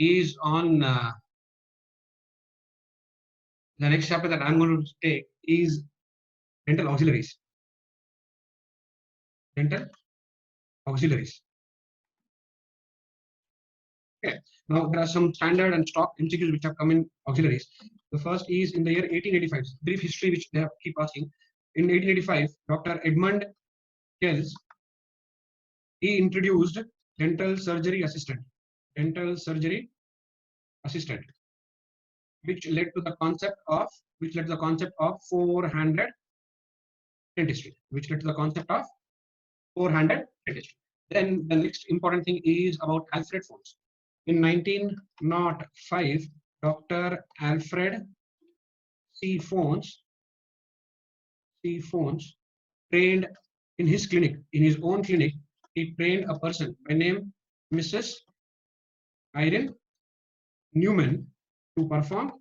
is on the next chapter that I'm going to take is dental auxiliaries. Dental auxiliaries. Okay. Now there are some standard and stock MCQs which have come in auxiliaries. The first is in the year 1885. Brief history which they keep asking. In 1885, Dr. Edmund Kells, he introduced dental surgery assistant. Dental surgery assistant, which led to the concept of four-handed dentistry. Then the next important thing is about Alfred Fones. In 1905, Dr. Alfred C. Fones trained in his clinic, in his own clinic. He trained a person by name Mrs. Irene Newman to perform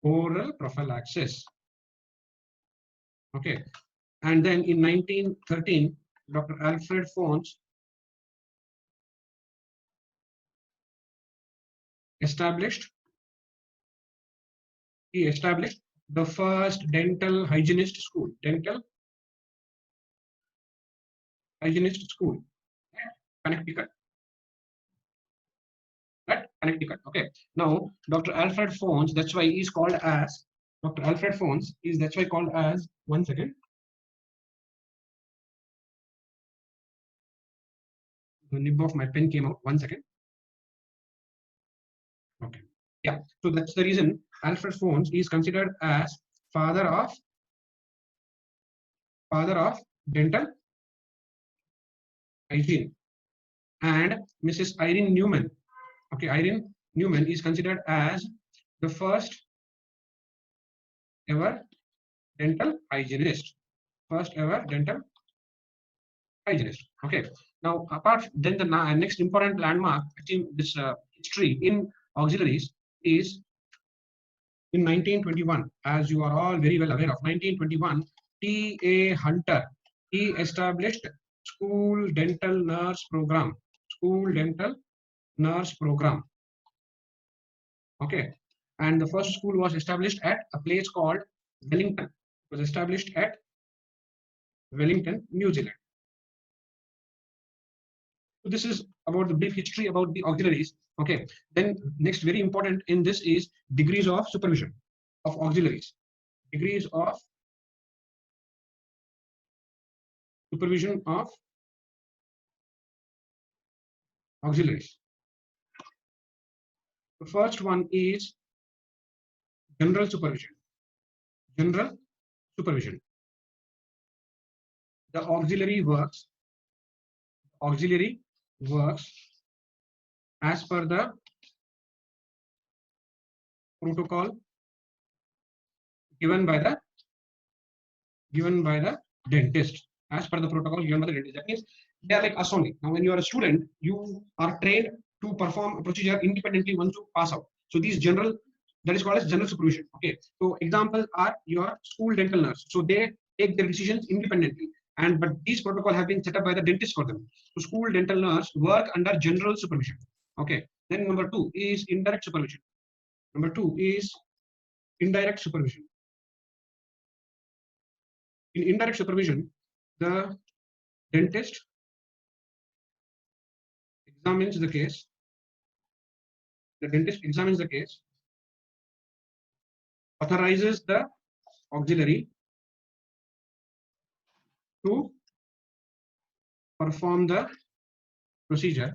oral prophylaxis. Okay, and then in 1913, Dr. Alfred Fones established the first dental hygienist school. Connecticut. At Connecticut. Okay. Now, Dr. Alfred Fones, that's why he's called as Dr. Alfred Fones is that's why called as, one second. The nib of my pen came out. One second. Okay. Yeah. So that's the reason Alfred Fones is considered as father of dental hygiene. And Mrs. Irene Newman. Okay, Irene Newman is considered as the first ever dental hygienist. Okay. Now, apart then the next important landmark in this history in auxiliaries is in 1921, as you are all very well aware of. 1921, T.A. Hunter, he established school dental nurse program. Okay, and the first school was established at a place called Wellington. It was established at Wellington, New Zealand. So this is about the brief history about the auxiliaries. Okay, then next very important in this is degrees of supervision of auxiliaries. Degrees of supervision of auxiliaries. The first one is general supervision. The auxiliary works as per the protocol given by the dentist. As per the protocol given by the dentist. That means they are like us only. Now, when you are a student, you are trained to perform a procedure independently once you pass out. So these that is called as general supervision. Okay. So examples are your school dental nurse. So they take their decisions independently. But these protocols have been set up by the dentist for them. So school dental nurse work under general supervision. Okay. Then number 2 is indirect supervision. In indirect supervision, the dentist examines the case. Authorizes the auxiliary to perform the procedure,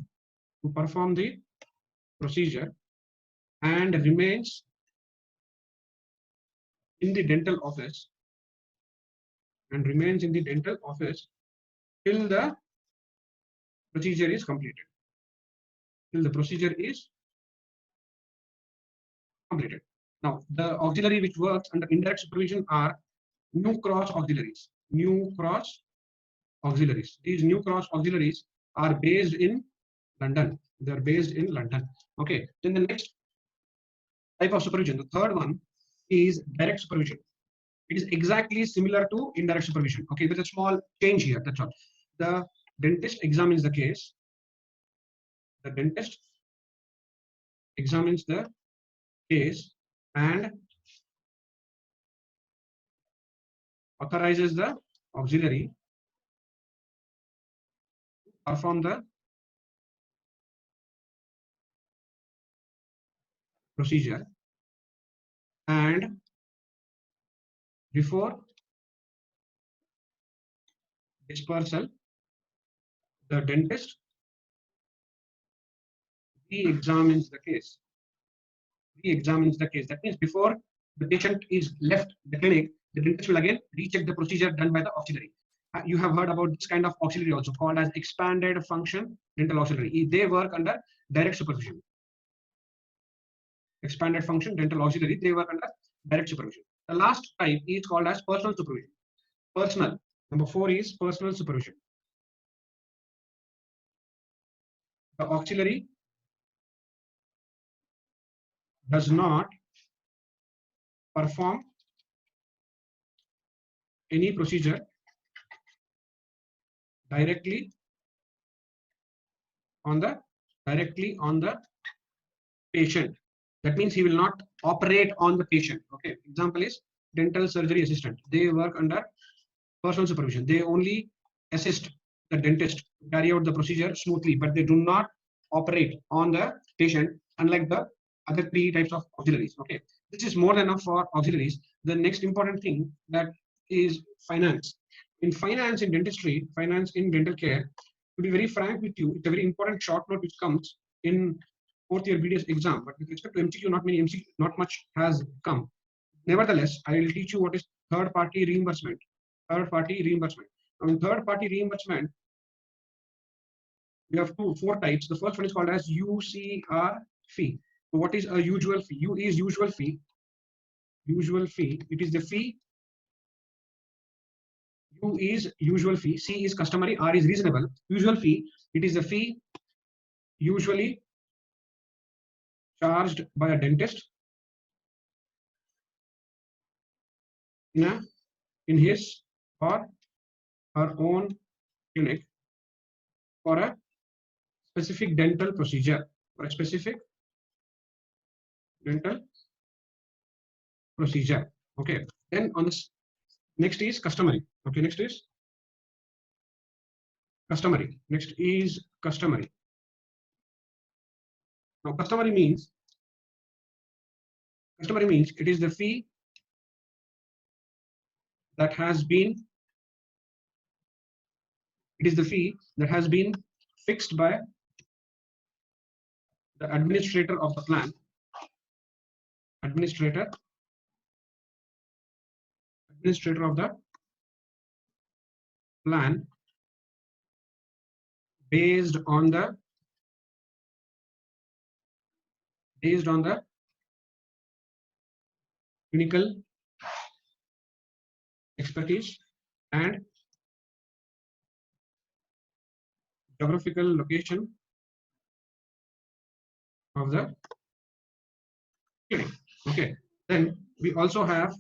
and remains in the dental office till the procedure is completed. Now, the auxiliary which works under indirect supervision are New Cross auxiliaries. These New Cross auxiliaries are based in London. They are based in London. Okay. Then the next type of supervision, the third one, is direct supervision. It is exactly similar to indirect supervision. Okay, with a small change here. That's all. The dentist examines the case. The dentist examines the case and authorizes the auxiliary to perform the procedure, and before dispersal, the dentist re-examines the case. Re-examines the case. That means before the patient is left the clinic, the dentist will again recheck the procedure done by the auxiliary. You have heard about this kind of auxiliary also called as expanded function dental auxiliary. They work under direct supervision. Expanded function dental auxiliary, they work under direct supervision. The last type is called as personal supervision. Personal. Number 4 is personal supervision. The auxiliary does not perform any procedure directly on the patient. That means he will not operate on the patient. Okay. Example is dental surgery assistant. They work under personal supervision. They only assist the dentist to carry out the procedure smoothly, but they do not operate on the patient, unlike the other 3 types of auxiliaries. Okay. This is more than enough for auxiliaries. The next important thing that is finance. In finance in dentistry, finance in dental care, to be very frank with you, it's a very important short note which comes in 4th year BDS exam, but with respect to MCQ, not much has come. Nevertheless, I will teach you what is third party reimbursement. Third party reimbursement. Now, in third party reimbursement, we have 4 types. The first one is called as UCR fee. So what is a usual fee? U is usual fee. Usual fee. It is the fee. U is usual fee. C is customary. R is reasonable. Usual fee. It is the fee usually charged by a dentist in his or her own clinic for a specific dental procedure. For a specific dental procedure. Okay. Then on this, next is customary. Okay. Next is customary. Next is customary. Now, customary means it is the fee that has been fixed by the administrator of the plan. Administrator of the plan based on the clinical expertise and geographical location of the clinic. Okay. Then we also have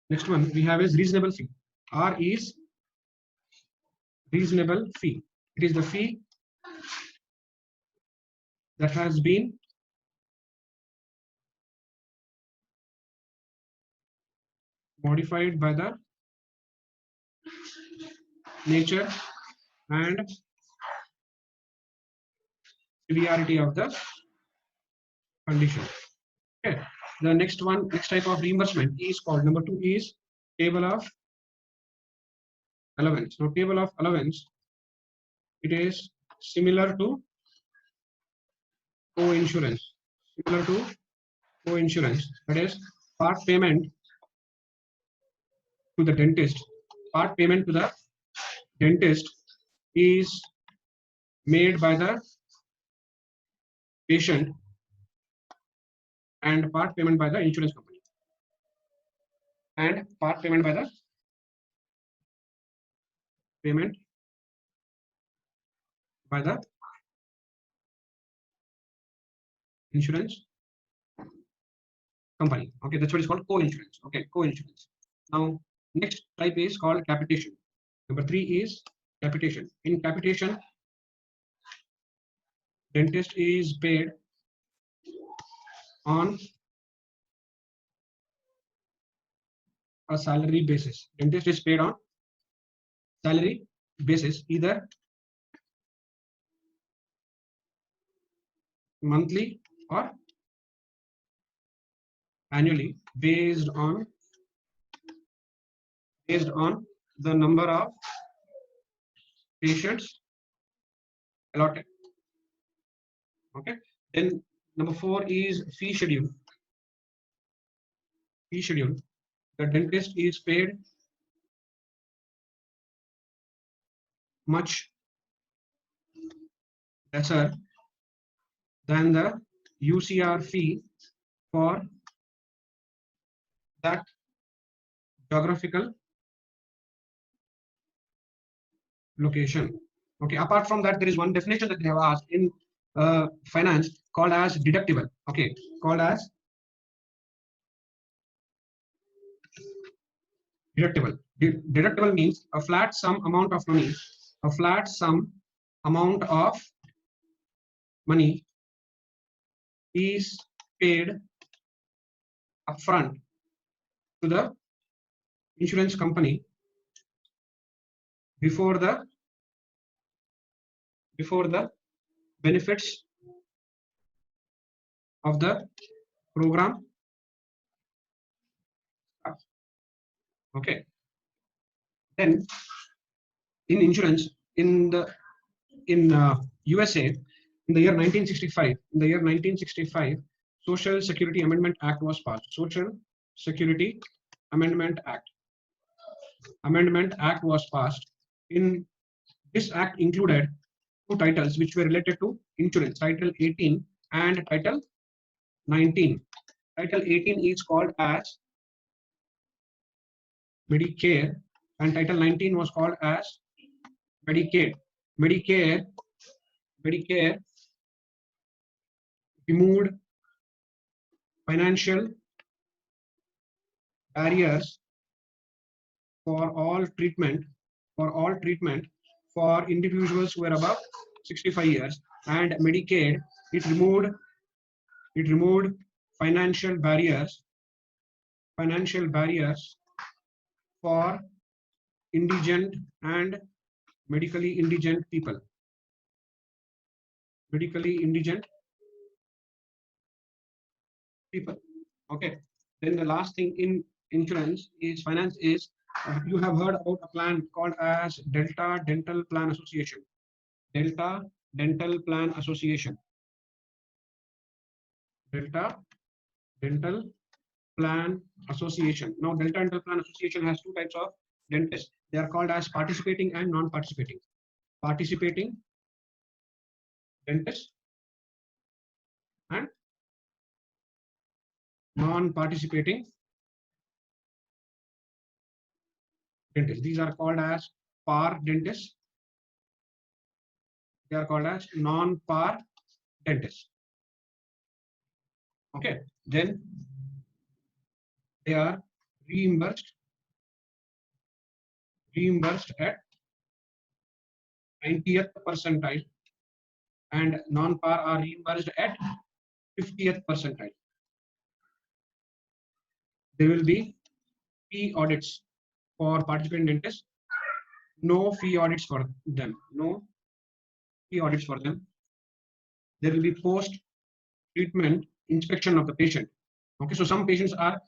next one we have is reasonable fee. R is reasonable fee. It is the fee that has been modified by the nature and severity of the condition. Okay. The next type of reimbursement is called number 2 is table of allowance. Now, table of allowance, it is similar to co-insurance. That is part payment to the dentist. Part payment to the dentist is made by the patient and part payment by the insurance company. And part payment by the insurance company. Okay, that's what is called co-insurance. Okay, co-insurance. Now, next type is called capitation. Number 3 is capitation. In capitation, Dentist is paid on a salary basis. Dentist is paid on salary basis, either monthly or annually, based on the number of patients allotted. Okay. Then number 4 is fee schedule. Fee schedule. The dentist is paid much lesser than the UCR fee for that geographical location. Okay. Apart from that, there is one definition that they have asked in finance called as deductible. Okay. Called as deductible. Deductible means a flat sum amount of money. A flat sum amount of money is paid upfront to the insurance company before the benefits of the program. Okay. Then in insurance, in USA, in the year 1965, Social Security Amendment Act was passed. Social Security Amendment Act was passed. In this act included 2 titles which were related to insurance, Title 18 and Title 19. Title 18 is called as Medicare and Title 19 was called as Medicaid. Medicare removed financial barriers for all treatment for individuals who are above 65 years, and Medicaid it removed financial barriers for indigent and medically indigent people. Okay. Then the last thing in insurance is finance is you have heard about a plan called as Delta Dental Plan Association. Delta Dental Plan Association. Delta Dental Plan Association. Now, Delta Dental Plan Association has 2 types of dentists. They are called as participating and non-participating. Participating dentists and non-participating dentists. These are called as par dentists. They are called as non-par dentists. Okay. Then they are reimbursed at 90th percentile, and non-par are reimbursed at 50th percentile. There will be fee audits for participating dentists. No fee audits for them. No fee audits for them. There will be post-treatment inspection of the patient. Okay, so some patients are,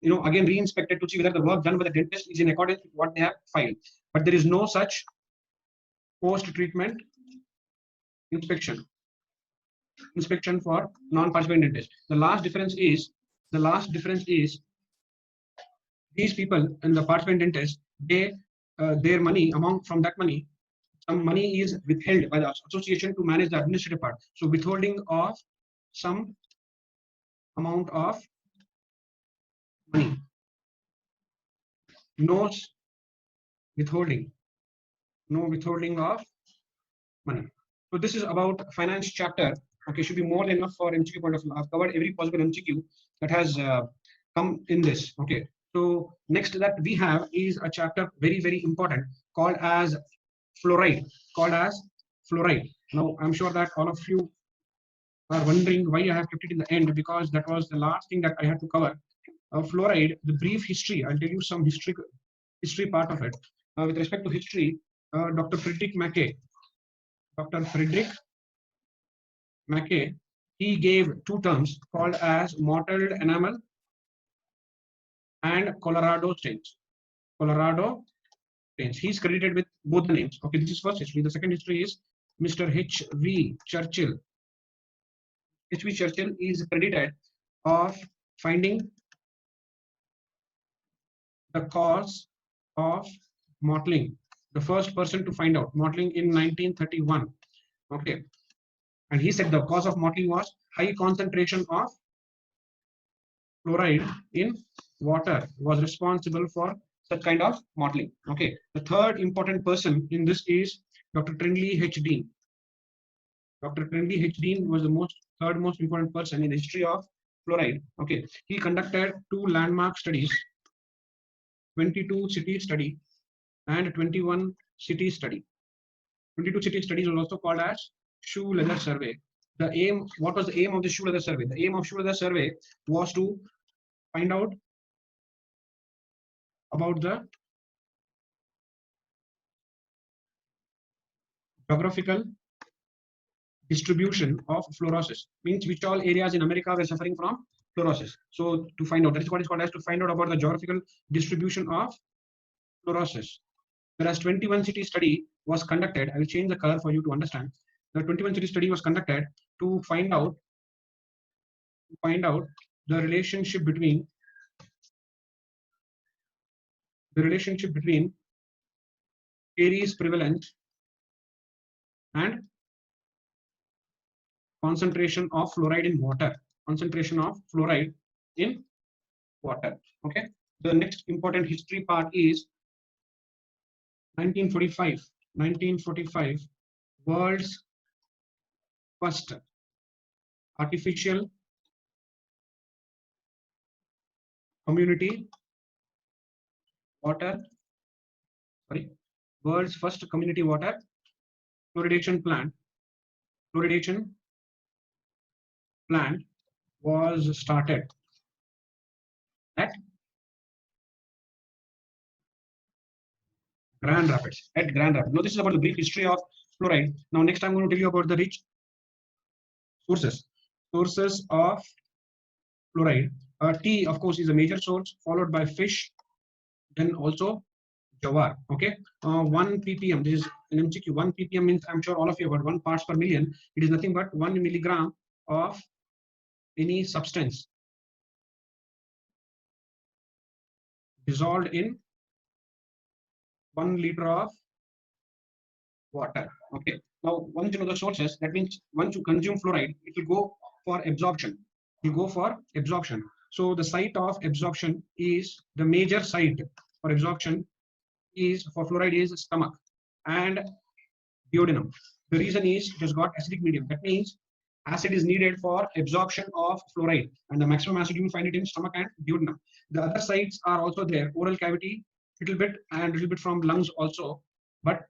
again re-inspected to see whether the work done by the dentist is in accordance with what they have filed. But there is no such post-treatment inspection for non-participating dentists. The last difference is these people and the participating dentists, they their money, from that money, some money is withheld by the association to manage the administrative part. So withholding of some amount of money. No withholding of money. So this is about finance chapter. Okay, should be more than enough for MCQ point of view. I've covered every possible MCQ that has come in this. Okay, so next that we have is a chapter very, very important called as fluoride. Now I'm sure that all of you are wondering why I have kept it in the end, because that was the last thing that I had to cover. Fluoride, the brief history. I'll tell you some history part of it. With respect to history, Dr. Friedrich Mackay, he gave two terms called as mottled enamel and Colorado stains. He's credited with both the names. Okay, this is first history. The second history is Mr. H.V. Churchill. H.V. Churchill is credited of finding the cause of mottling. The first person to find out mottling in 1931. Okay, and he said the cause of mottling was high concentration of fluoride in water was responsible for such kind of mottling. Okay, the third important person in this is Dr. Trindley H. Dean. Dr. Trindley H. Dean was the third most important person in the history of fluoride. Okay, he conducted two landmark studies, 22 city study and 21 city study. 22 city studies was also called as shoe leather survey. The aim, what was the aim of the shoe leather survey? The aim of shoe leather survey was to find out about the geographical distribution of fluorosis, means which all areas in America were suffering from fluorosis. So to find out, that is what is called as to find out about the geographical distribution of fluorosis. Whereas 21 city study was conducted, I will change the color for you to understand. The 21 city study was conducted to find out the relationship between Aries prevalence and concentration of fluoride in water. Okay, the next important history part is 1945, world's first artificial community water fluoridation plant was started at Grand Rapids. Now this is about the brief history of fluoride. Now next I'm going to tell you about the rich sources of fluoride. Tea, of course, is a major source, followed by fish, then also jawar. Okay, 1 ppm. This is an MCQ. 1 ppm means, I'm sure all of you have heard, 1 parts per million. It is nothing but 1 milligram of any substance dissolved in 1 liter of water. Okay. Now, once you know the sources, that means once you consume fluoride, it will go for absorption. So the site of absorption is the major site for absorption is for fluoride is stomach and duodenum. The reason is it has got acidic medium. That means acid is needed for absorption of fluoride, and the maximum acid you will find it in stomach and duodenum. The other sites are also there, oral cavity, little bit from lungs also, but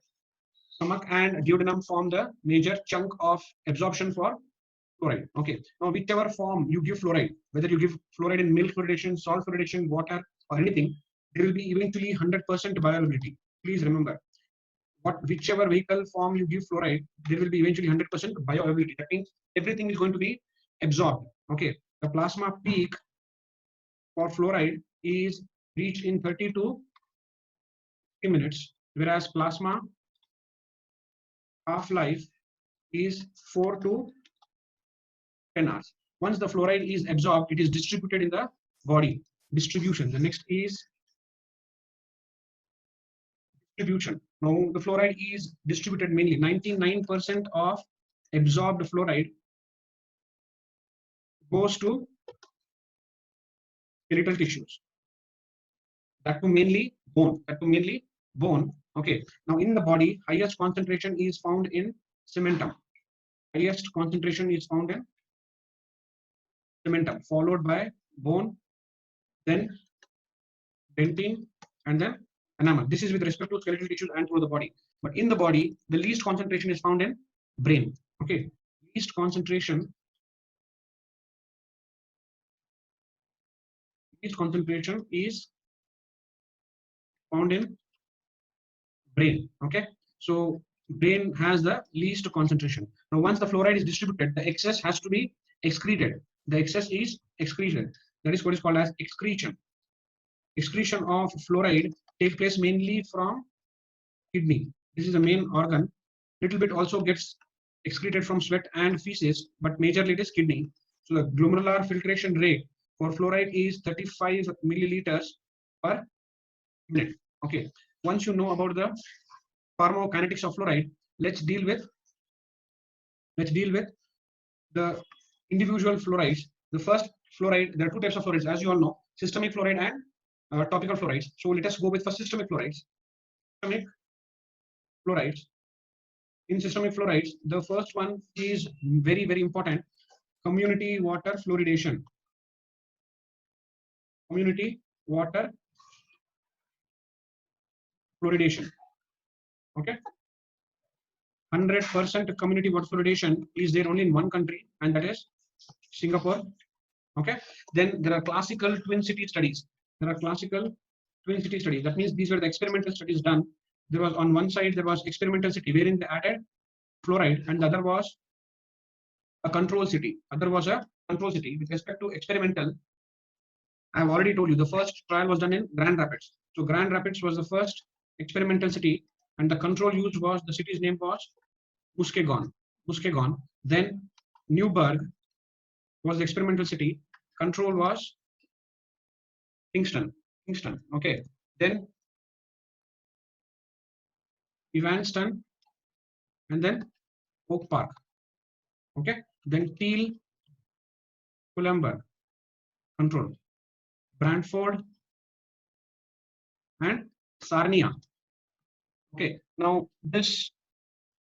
stomach and duodenum form the major chunk of absorption for fluoride. Okay, now whichever form you give fluoride, whether you give fluoride in milk fluoridation, salt fluoridation, water, or anything, there will be eventually 100% bioavailability. Please remember, whichever vehicle form you give fluoride, there will be eventually 100% bioavailability. That means everything is going to be absorbed. Okay, the plasma peak for fluoride is reached in 30 to 50 minutes, whereas plasma half-life is 4 to 10 hours. Once the fluoride is absorbed, it is distributed in the body. Distribution. The next is distribution. Now the fluoride is distributed mainly. 99% of absorbed fluoride goes to skeletal tissues. That to mainly bone. Okay. Now in the body, highest concentration is found in cementum. Followed by bone, then dentin, and then enamel. This is with respect to skeletal tissues and through the body. But in the body, the least concentration is found in brain. Okay, least concentration least concentration is found in brain. Okay, so brain has the least concentration. Now, once the fluoride is distributed, the excess has to be excreted. The excess is excreted. That is what is called as excretion. Excretion of fluoride takes place mainly from kidney. This is the main organ. Little bit also gets excreted from sweat and feces, but majorly it is kidney. So the glomerular filtration rate for fluoride is 35 milliliters per minute. Okay. Once you know about the pharmacokinetics of fluoride, let's deal with the individual fluorides. The first fluoride, there are two types of fluorides, as you all know, systemic fluoride and topical fluorides. So let us go with first systemic fluorides. Systemic fluorides. In systemic fluorides, the first one is very, very important. Community water fluoridation. Community water fluoridation. Okay. 100% community water fluoridation is there only in one country, and that is Singapore. Okay. Then there are classical twin city studies. That means these were the experimental studies done. There was on one side there was experimental city wherein they added fluoride, and the other was a control city. With respect to experimental. I have already told you the first trial was done in Grand Rapids. So Grand Rapids was the first experimental city, and the control used was, the city's name was Muskegon. Then Newburgh was the experimental city. Control was Kingston. Okay. Then Evanston, and then Oak Park. Okay. Then Teal, Columba, control. Brantford and Sarnia. Okay. Now this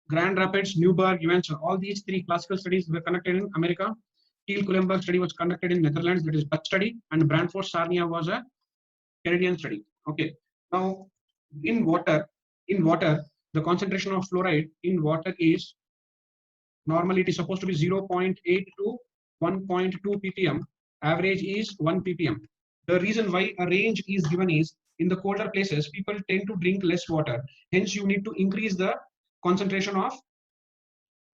Grand Rapids, Newburgh, Evanston, all these three classical studies were conducted in America. Teal Kulemberg study was conducted in Netherlands, that is Dutch study, and Brantford Sarnia was a Canadian study. Okay. Now in water, the concentration of fluoride in water is normally it is supposed to be 0.8 to 1.2 ppm. Average is 1 ppm. The reason why a range is given is in the colder places, people tend to drink less water. Hence, you need to increase the concentration of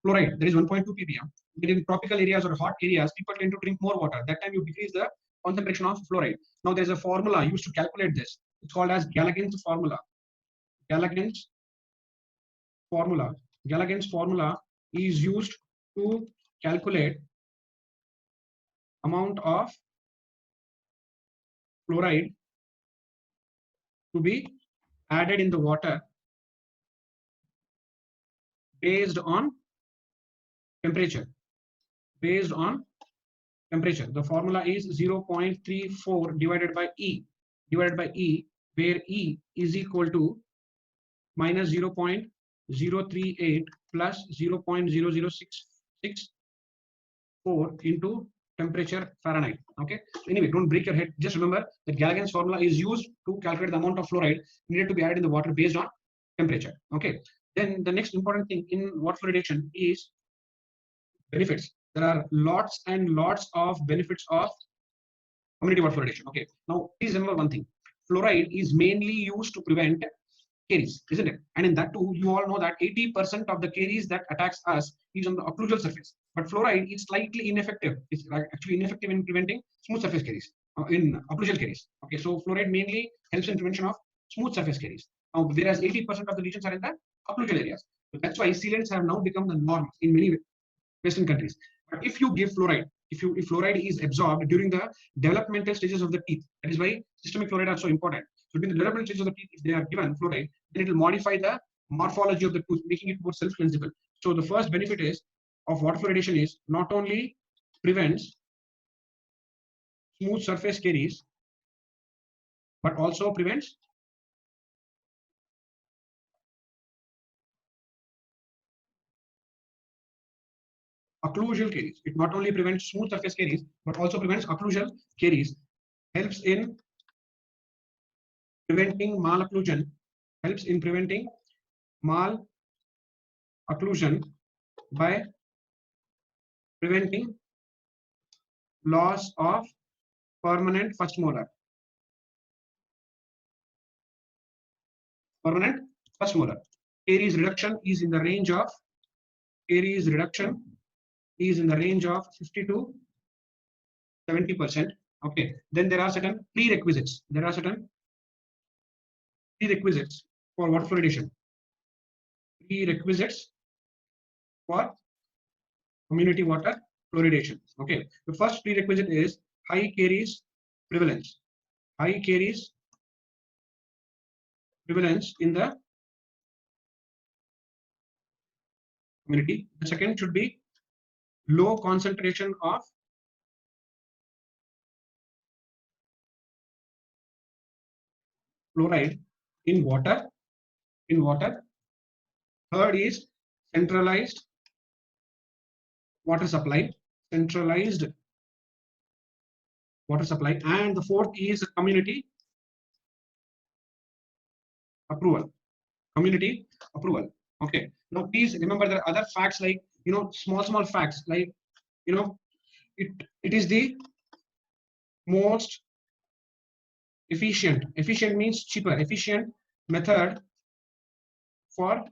fluoride. That is 1.2 ppm. But in tropical areas or hot areas, people tend to drink more water. That time you decrease the concentration of fluoride. Now there's a formula used to calculate this. It's called as Galligan's formula. Galligan's formula is used to calculate amount of fluoride to be added in the water based on temperature. The formula is 0.34 divided by E, where E is equal to minus 0.038 plus 0.00664 into temperature Fahrenheit. Okay. So anyway, don't break your head. Just remember that Galligan's formula is used to calculate the amount of fluoride needed to be added in the water based on temperature. Okay. Then the next important thing in water fluoridation is benefits. There are lots and lots of benefits of community water fluoridation. Okay. Now please remember one thing. Fluoride is mainly used to prevent caries, isn't it? And in that too, you all know that 80% of the caries that attacks us is on the occlusal surface. But fluoride is slightly ineffective. It's actually ineffective in preventing smooth surface caries, in occlusal caries. Okay, so fluoride mainly helps in prevention of smooth surface caries. Now, whereas 80% of the lesions are in the occlusal areas. So that's why sealants have now become the norm in many Western countries. But if you give fluoride, if fluoride is absorbed during the developmental stages of the teeth, that is why systemic fluoride are so important. So during the developmental stages of the teeth, if they are given fluoride, then it will modify the morphology of the tooth, making it more self-cleansible. So the first benefit is of water fluoridation is not only prevents smooth surface caries, but also prevents occlusal caries. It not only prevents smooth surface caries, but also prevents occlusal caries. Helps in preventing malocclusion. By preventing loss of permanent first molar. Permanent first molar. Caries reduction is in the range of 50 to 70%. Okay. Then there are certain prerequisites. For water fluoridation. Prerequisites for community water fluoridation. Okay. The first prerequisite is high caries prevalence. High caries prevalence in the community. The second should be low concentration of fluoride in water. Third is centralized water supply. Centralized water supply. And the fourth is community approval. Community approval. Okay. Now please remember there are other facts like small facts like it is the most efficient. Efficient means cheaper. Efficient method for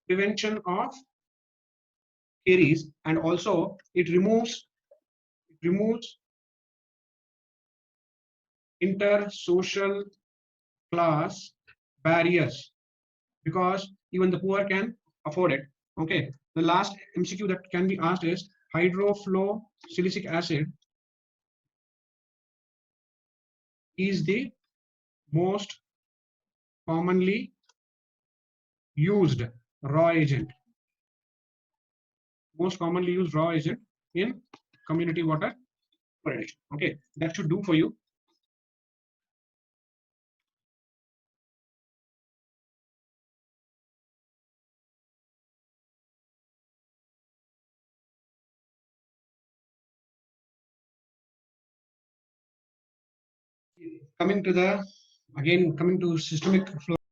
prevention of caries, and also it removes intersocial class barriers because even the poor can afford it. Okay. The last MCQ that can be asked is hydrofluorosilicic acid is the most commonly used raw agent. Most commonly used raw agent in community water fluoridation. Okay, that should do for you. Coming to systemic